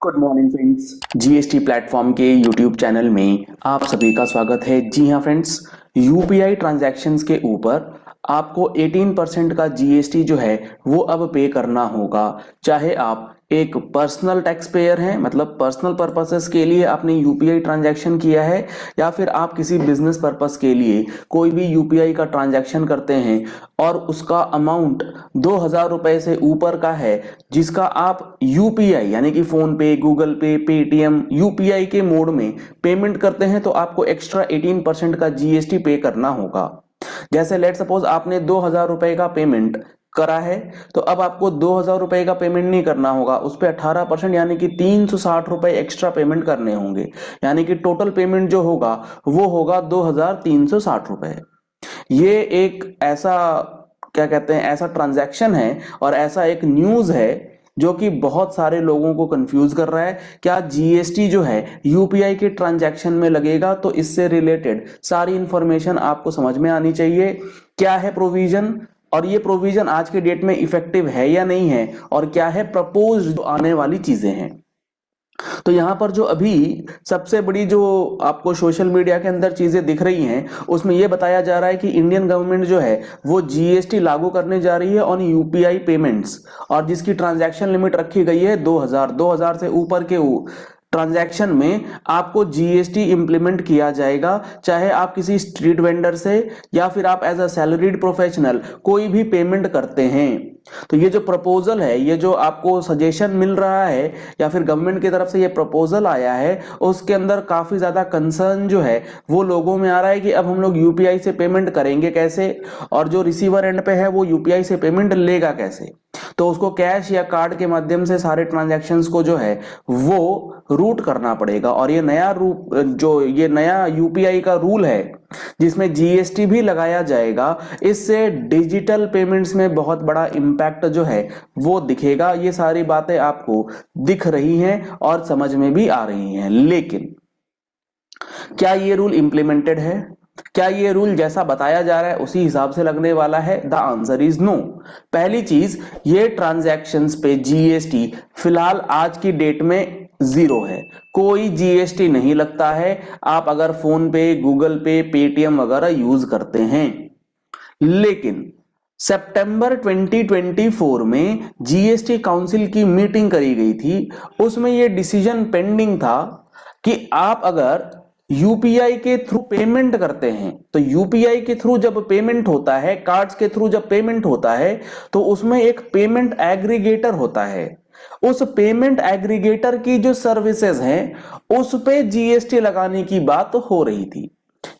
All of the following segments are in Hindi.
Good morning friends. GST platform के यूट्यूब चैनल में आप सभी का स्वागत है। जी हाँ फ्रेंड्स, यूपीआई ट्रांजैक्शंस के ऊपर आपको 18% का जीएसटी जो है वो अब पे करना होगा। चाहे आप एक पर्सनल टैक्स पेयर हैं, मतलब पर्सनल पर्पसेस के लिए आपने यूपीआई ट्रांजैक्शन किया है, या फिर आप किसी बिजनेस पर्पस के लिए कोई भी यूपीआई का ट्रांजैक्शन करते हैं और उसका अमाउंट 2000 रुपए से ऊपर का है, जिसका आप यूपीआई यानी कि फोन पे, गूगल पे, पेटीएम यूपीआई के मोड में पेमेंट करते हैं, तो आपको एक्स्ट्रा 18% का जीएसटी पे करना होगा। जैसे लेट सपोज आपने 2000 रुपए का पेमेंट करा है, तो अब आपको 2000 रुपए का पेमेंट नहीं करना होगा, उस पर 18% यानी कि 360 रुपए एक्स्ट्रा पेमेंट करने होंगे। यानी कि टोटल पेमेंट जो होगा वो होगा 2360 रुपए। ये एक ऐसा क्या कहते हैं, ऐसा ट्रांजैक्शन है और ऐसा एक न्यूज है जो कि बहुत सारे लोगों को कंफ्यूज कर रहा है। क्या जीएसटी जो है यूपीआई के ट्रांजैक्शन में लगेगा? तो इससे रिलेटेड सारी इंफॉर्मेशन आपको समझ में आनी चाहिए। क्या है प्रोविजन, और ये प्रोविजन आज के डेट में इफेक्टिव है या नहीं है, और क्या है प्रपोज आने वाली चीजें हैं। तो यहां पर जो अभी सबसे बड़ी जो आपको सोशल मीडिया के अंदर चीजें दिख रही हैं, उसमें यह बताया जा रहा है कि इंडियन गवर्नमेंट जो है वो जीएसटी लागू करने जा रही है ऑन यूपीआई पेमेंट्स, और जिसकी ट्रांजैक्शन लिमिट रखी गई है 2000 से ऊपर के ट्रांजैक्शन में आपको जीएसटी इंप्लीमेंट किया जाएगा। चाहे आप किसी स्ट्रीट वेंडर से या फिर आप एज अ सैलरीड प्रोफेशनल कोई भी पेमेंट करते हैं। तो ये जो प्रपोजल है, ये जो आपको सजेशन मिल रहा है या फिर गवर्नमेंट की तरफ से ये प्रपोजल आया है, उसके अंदर काफी ज्यादा कंसर्न जो है वो लोगों में आ रहा है कि अब हम लोग यूपीआई से पेमेंट करेंगे कैसे, और जो रिसीवर एंड पे है वो यूपीआई से पेमेंट लेगा कैसे। तो उसको कैश या कार्ड के माध्यम से सारे ट्रांजैक्शंस को जो है वो रूट करना पड़ेगा। और ये नया रूप, जो ये नया यूपीआई का रूल है जिसमें जीएसटी भी लगाया जाएगा, इससे डिजिटल पेमेंट्स में बहुत बड़ा इंपैक्ट जो है वो दिखेगा। ये सारी बातें आपको दिख रही हैं और समझ में भी आ रही हैं, लेकिन क्या ये रूल इंप्लीमेंटेड है? क्या ये रूल जैसा बताया जा रहा है उसी हिसाब से लगने वाला है? The answer is no. पहली चीज, ये ट्रांजैक्शंस पे जीएसटी फिलहाल आज की डेट में जीरो है, कोई जीएसटी नहीं लगता है आप अगर फोन पे, गूगल पे, पेटीएम वगैरह यूज करते हैं। लेकिन सितंबर 2024 में जीएसटी काउंसिल की मीटिंग करी गई थी, उसमें यह डिसीजन पेंडिंग था कि आप अगर यूपीआई के थ्रू पेमेंट करते हैं, तो यूपीआई के थ्रू जब पेमेंट होता है, कार्ड्स के थ्रू जब पेमेंट होता है, तो उसमें एक पेमेंट एग्रीगेटर होता है। उस पेमेंट एग्रीगेटर की जो सर्विसेज हैं उस पे जीएसटी लगाने की बात हो रही थी।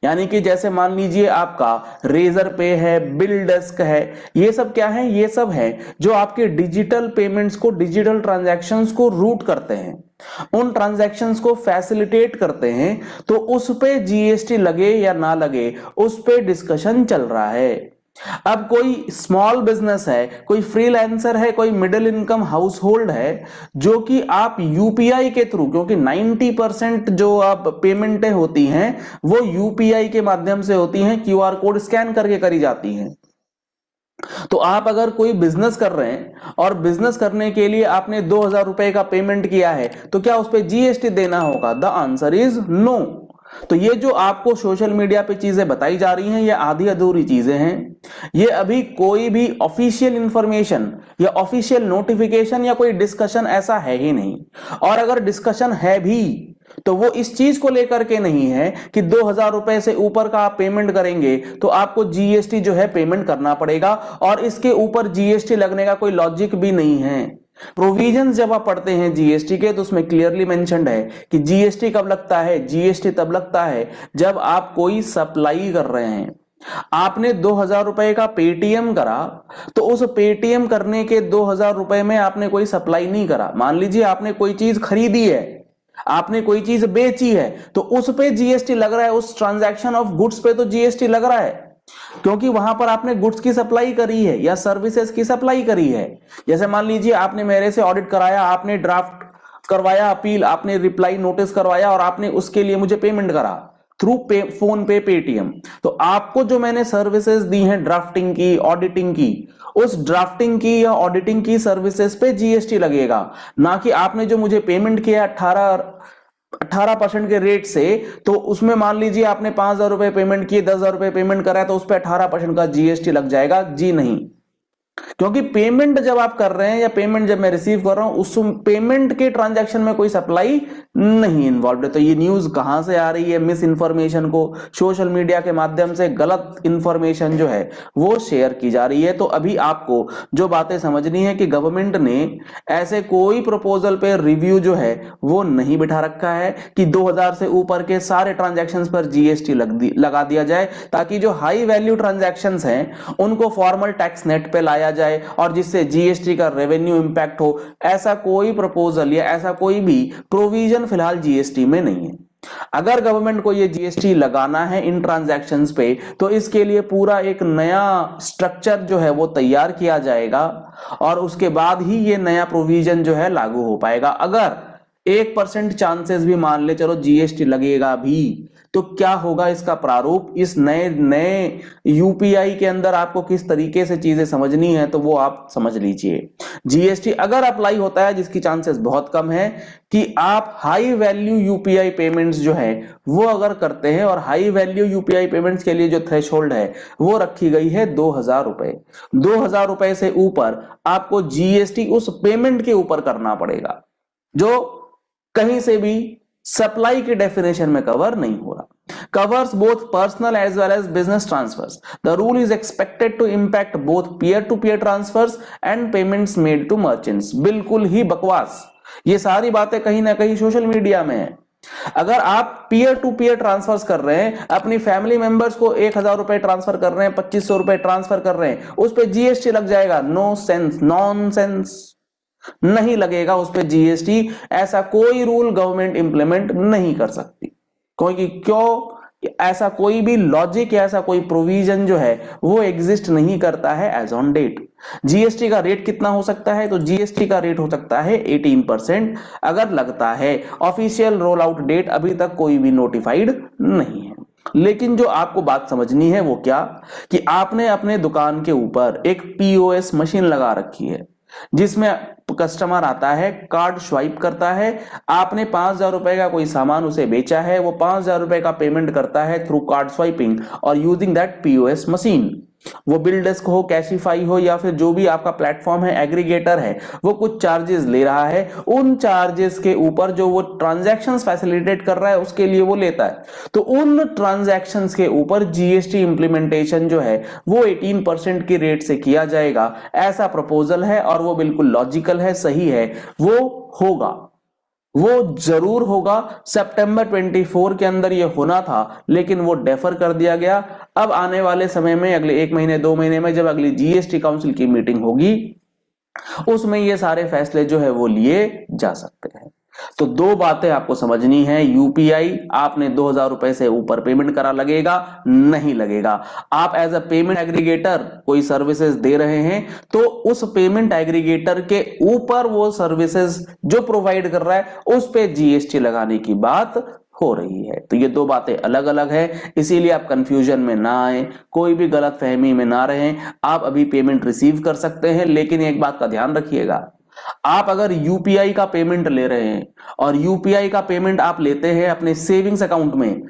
यानी कि जैसे मान लीजिए आपका रेजर पे है, बिल डेस्क है, ये सब क्या है? ये सब है जो आपके डिजिटल पेमेंट्स को, डिजिटल ट्रांजैक्शंस को रूट करते हैं, उन ट्रांजैक्शंस को फैसिलिटेट करते हैं। तो उस पे जीएसटी लगे या ना लगे, उस पे डिस्कशन चल रहा है। अब कोई स्मॉल बिजनेस है, कोई फ्रीलांसर है, कोई मिडिल इनकम हाउस होल्ड है, जो कि आप यूपीआई के थ्रू, क्योंकि 90% जो आप पेमेंटें होती हैं वो यूपीआई के माध्यम से होती हैं, क्यूआर कोड स्कैन करके करी जाती हैं। तो आप अगर कोई बिजनेस कर रहे हैं और बिजनेस करने के लिए आपने 2000 रुपए का पेमेंट किया है, तो क्या उस पर जीएसटी देना होगा? The answer is no. तो ये जो आपको सोशल मीडिया पे चीजें बताई जा रही हैं, ये आधी अधूरी चीजें हैं। ये अभी कोई भी ऑफिशियल इंफॉर्मेशन या ऑफिशियल नोटिफिकेशन या कोई डिस्कशन ऐसा है ही नहीं। और अगर डिस्कशन है भी तो वो इस चीज को लेकर के नहीं है कि 2000 रुपए से ऊपर का आप पेमेंट करेंगे तो आपको जीएसटी जो है पेमेंट करना पड़ेगा, और इसके ऊपर जीएसटी लगने का कोई लॉजिक भी नहीं है। प्रोविजंस जब आप पढ़ते हैं जीएसटी के, तो उसमें क्लियरली मेंशन्ड है कि जीएसटी कब लगता है। जीएसटी तब लगता है जब आप कोई सप्लाई कर रहे हैं। आपने 2000 रुपए का पेटीएम करा, तो उस पेटीएम करने के 2000 रुपए में आपने कोई सप्लाई नहीं करा। मान लीजिए आपने कोई चीज खरीदी है, आपने कोई चीज बेची है, तो उस पे जीएसटी लग रहा है, उस ट्रांजैक्शन ऑफ गुड्स पे तो जीएसटी लग रहा है, क्योंकि वहां पर आपने गुड्स की सप्लाई करी है या सर्विसेज की सप्लाई करी है। जैसे मान लीजिए आपने मेरे से ऑडिट कराया, आपने ड्राफ्ट करवाया अपील, आपने रिप्लाई नोटिस करवाया और आपने उसके लिए मुझे पेमेंट करा, थ्रू पे, फोन पे, पेटीएम। तो आपको जो मैंने सर्विसेज दी हैं ड्राफ्टिंग की, ऑडिटिंग की, उस ड्राफ्टिंग की या ऑडिटिंग की सर्विसेज पे जीएसटी लगेगा। ना कि आपने जो मुझे पेमेंट किया 18% के रेट से, तो उसमें मान लीजिए आपने 5,000 रुपए पेमेंट किए, 10,000 रुपए पेमेंट करा है, तो उस पर 18% का जीएसटी लग जाएगा। जी नहीं, क्योंकि पेमेंट जब आप कर रहे हैं या पेमेंट जब मैं रिसीव कर रहा हूं, उस पेमेंट के ट्रांजैक्शन में कोई सप्लाई नहीं इन्वॉल्व है। तो ये न्यूज कहां से आ रही है? मिस इन्फॉर्मेशन को सोशल मीडिया के माध्यम से गलत इंफॉर्मेशन जो है वो शेयर की जा रही है। तो अभी आपको जो बातें समझनी है कि गवर्नमेंट ने ऐसे कोई प्रपोजल पे रिव्यू जो है वो नहीं बिठा रखा है कि 2000 से ऊपर के सारे ट्रांजैक्शंस पर जीएसटी लगा दिया जाए, ताकि जो हाई वैल्यू ट्रांजैक्शंस हैं उनको फॉर्मल टैक्स नेट पे लाया जाए और जिससे जीएसटी का रेवेन्यू इंपैक्ट हो। ऐसा कोई प्रपोजल या ऐसा कोई भी प्रोविजन फिलहाल जीएसटी में नहीं है। अगर गवर्नमेंट को ये जीएसटी लगाना है इन ट्रांजैक्शंस पे, तो इसके लिए पूरा एक नया स्ट्रक्चर जो है वो तैयार किया जाएगा और उसके बाद ही ये नया प्रोविजन जो है लागू हो पाएगा। अगर 1% चांसेस भी मान ले चलो जीएसटी लगेगा भी, तो क्या होगा इसका प्रारूप, इस नए यूपीआई के अंदर आपको किस तरीके से चीजें समझनी है तो वो आप समझ लीजिए। जीएसटी अगर अप्लाई होता है, जिसकी चांसेस बहुत कम है, कि आप हाई वैल्यू यूपीआई पेमेंट्स जो है वो अगर करते हैं, और हाई वैल्यू यूपीआई पेमेंट्स के लिए जो थ्रेशोल्ड है वो रखी गई है 2,000 रुपए। 2,000 रुपए से ऊपर आपको जीएसटी उस पेमेंट के ऊपर करना पड़ेगा, जो कहीं से भी सप्लाई की डेफिनेशन में कवर नहीं हो रहा। Covers both personal as well as business transfers. The rule is expected to impact both peer to peer transfers and payments made to merchants. बिल्कुल ही बकवास, ये सारी बातें कहीं ना कहीं सोशल मीडिया में है। अगर आप पीयर टू पीयर ट्रांसफर्स कर रहे हैं, अपनी फैमिली मेंबर्स को 1,000 रुपए ट्रांसफर कर रहे हैं, 2,500 रुपए ट्रांसफर कर रहे हैं, उस पर जीएसटी लग जाएगा? नो सेंस, नॉनसेंस, नहीं लगेगा उस पे जीएसटी। ऐसा कोई रूल गवर्नमेंट इंप्लीमेंट नहीं कर सकती, क्यों? ऐसा कोई भी लॉजिक या ऐसा कोई प्रोविजन जो है वो एग्जिस्ट नहीं करता है एज ऑन डेट। जीएसटी का रेट कितना हो सकता है? तो जीएसटी का रेट हो सकता है 18% अगर लगता है। ऑफिशियल रोल आउट डेट अभी तक कोई भी नोटिफाइड नहीं है। लेकिन जो आपको बात समझनी है वो क्या, कि आपने अपने दुकान के ऊपर एक पीओएस मशीन लगा रखी है, जिसमें कस्टमर आता है, कार्ड स्वाइप करता है, आपने 5,000 रुपए का कोई सामान उसे बेचा है, वो 5,000 रुपए का पेमेंट करता है थ्रू कार्ड स्वाइपिंग और यूजिंग दैट पीओएस मशीन। वो बिल डेस्क हो, कैशिफाई हो, या फिर जो भी आपका प्लेटफॉर्म है, एग्रीगेटर है, वो कुछ चार्जेस ले रहा है। उन चार्जेस के ऊपर जो वो ट्रांजैक्शंस फैसिलिटेट कर रहा है उसके लिए वो लेता है। तो उन ट्रांजैक्शंस के ऊपर जीएसटी इंप्लीमेंटेशन जो है वो 18% की रेट से किया जाएगा। ऐसा प्रपोजल है और वो बिल्कुल लॉजिकल है, सही है, वो होगा, वो जरूर होगा। सितंबर 24 के अंदर ये होना था, लेकिन वो डेफर कर दिया गया। अब आने वाले समय में, अगले 1 महीने 2 महीने में, जब अगली जीएसटी काउंसिल की मीटिंग होगी, उसमें ये सारे फैसले जो है वो लिए जा सकते हैं। तो 2 बातें आपको समझनी है। यूपीआई आपने 2,000 रुपए से ऊपर पेमेंट करा, लगेगा? नहीं लगेगा। आप एज अ पेमेंट एग्रीगेटर कोई सर्विसेज दे रहे हैं, तो उस पेमेंट एग्रीगेटर के ऊपर वो सर्विसेज जो प्रोवाइड कर रहा है उस पे जीएसटी लगाने की बात हो रही है। तो ये 2 बातें अलग अलग है, इसीलिए आप कंफ्यूजन में ना आए, कोई भी गलत फहमी में ना रहें। आप अभी पेमेंट रिसीव कर सकते हैं, लेकिन एक बात का ध्यान रखिएगा, आप अगर यूपीआई का पेमेंट ले रहे हैं और यूपीआई का पेमेंट आप लेते हैं अपने सेविंग्स अकाउंट में,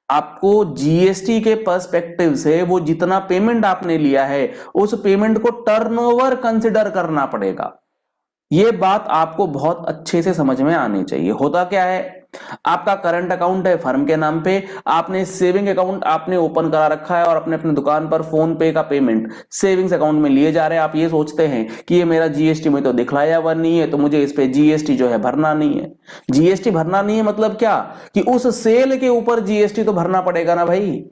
आपको जीएसटी के पर्सपेक्टिव से वो जितना पेमेंट आपने लिया है उस पेमेंट को टर्नओवर कंसिडर करना पड़ेगा। ये बात आपको बहुत अच्छे से समझ में आनी चाहिए। होता क्या है, आपका करंट अकाउंट है फर्म के नाम पे, आपने सेविंग अकाउंट आपने ओपन करा रखा है और अपने अपने दुकान पर फोन पे का पेमेंट सेविंग्स अकाउंट में लिए जा रहे हैं। आप ये सोचते हैं कि ये मेरा जीएसटी में तो दिखलाया हुआ नहीं है, तो मुझे इस पे जीएसटी जो है भरना नहीं है। जीएसटी भरना नहीं है मतलब क्या, कि उस सेल के ऊपर जीएसटी तो भरना पड़ेगा ना भाई।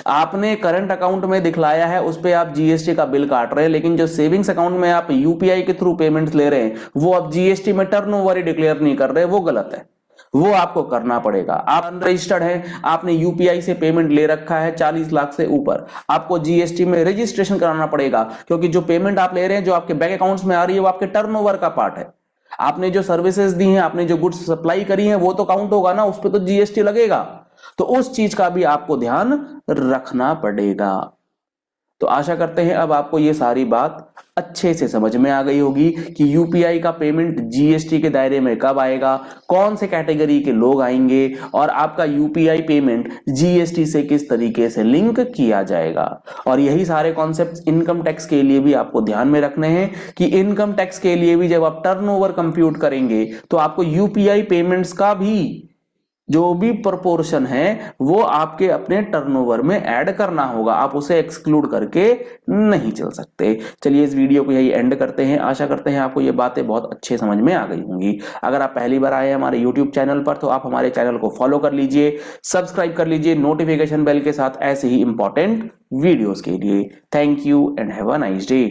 आपने करंट अकाउंट में दिखलाया है, उस पे आप जीएसटी का बिल काट रहे हैं, लेकिन जो सेविंग्स अकाउंट में आप यूपीआई के थ्रू पेमेंट्स ले रहे हैं वो आप जीएसटी में टर्नओवर ही डिक्लेयर नहीं कर रहे, वो गलत है, वो आपको करना पड़ेगा। आप अनरजिस्टर्ड हैं, आपने यूपीआई से पेमेंट ले रखा है 40 लाख से ऊपर, आपको जीएसटी में रजिस्ट्रेशन कराना पड़ेगा, क्योंकि जो पेमेंट आप ले रहे हैं, जो आपके बैंक अकाउंट्स में आ रही है, वो आपके टर्नओवर का पार्ट है। आपने जो सर्विसेज दी हैं, आपने जो गुड्स सप्लाई करी हैं, वो तो काउंट होगा ना, उस पर तो जीएसटी लगेगा। तो उस चीज का भी आपको ध्यान रखना पड़ेगा। तो आशा करते हैं अब आपको ये सारी बात अच्छे से समझ में आ गई होगी कि यूपीआई का पेमेंट जीएसटी के दायरे में कब आएगा, कौन से कैटेगरी के लोग आएंगे और आपका यूपीआई पेमेंट जीएसटी से किस तरीके से लिंक किया जाएगा। और यही सारे कॉन्सेप्ट्स इनकम टैक्स के लिए भी आपको ध्यान में रखने हैं कि इनकम टैक्स के लिए भी जब आप टर्नओवर कंप्यूट करेंगे तो आपको यूपीआई पेमेंट्स का भी जो भी प्रोपोर्शन है वो आपके अपने टर्नओवर में ऐड करना होगा, आप उसे एक्सक्लूड करके नहीं चल सकते। चलिए इस वीडियो को यही एंड करते हैं। आशा करते हैं आपको ये बातें बहुत अच्छे समझ में आ गई होंगी। अगर आप पहली बार आए हैं हमारे यूट्यूब चैनल पर तो आप हमारे चैनल को फॉलो कर लीजिए, सब्सक्राइब कर लीजिए नोटिफिकेशन बेल के साथ ऐसे ही इंपॉर्टेंट वीडियोस के लिए। Thank you and have a nice day.